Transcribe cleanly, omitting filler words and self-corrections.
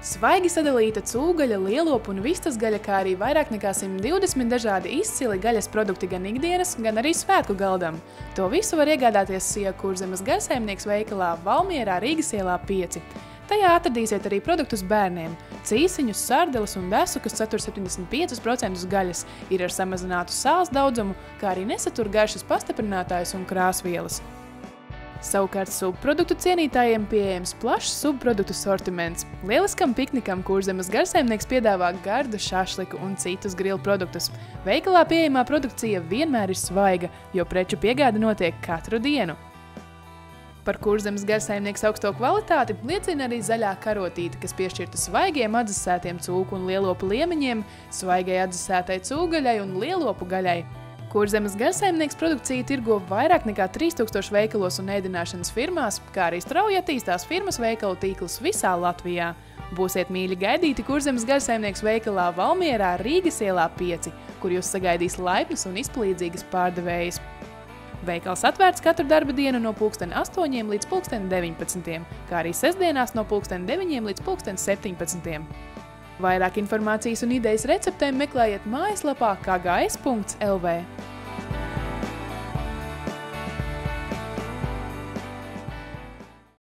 Svaigi sadalīta cūgaļa, lielopu un vistas gaļa, kā arī vairāk nekā 120 dažādi izcili gaļas produkti gan ikdienas, gan arī svētku galdam. To visu var iegādāties Sija Kurzemes garsaimnieks veikalā Valmierā Rīgas ielā 5. Tajā atradīsiet arī produktus bērniem – cīsiņus, sardeles un desu, kas satur 75% gaļas, ir ar samazinātu sāls daudzumu, kā arī nesatur garšas pastiprinātājus un krāsvielas. Savukārt subproduktu cienītājiem pieejams plašs subproduktu sortiments. Lieliskam piknikam Kurzemes garsaimnieks piedāvā gardu šašliku un citus grilu produktus. Veikalā pieejamā produkcija vienmēr ir svaiga, jo preču piegāde notiek katru dienu. Par Kurzemes garsaimnieks augsto kvalitāti liecina arī zaļā karotīte, kas piešķirta svaigiem atdzesētiem cūku un lielopu liemiņiem, svaigai atdzesētai cūgaļai un lielopu gaļai. Kurzemes garsaimnieks produkciju tirgo vairāk nekā 3000 veikalos un ēdināšanas firmās, kā arī strauji attīstās firmas veikalu tīkls visā Latvijā. Būsiet mīļi gaidīti Kurzemes garsaimnieks veikalā Valmierā Rīgas ielā 5, kur jūs sagaidīs laipnas un izpalīdzīgas pārdevējas. Veikals atvērts katru darba dienu no 8 līdz 19, kā arī sestdienās no 9 līdz 17. Vairāk informācijas un idejas receptēm meklējiet mājaslapā kgs.lv.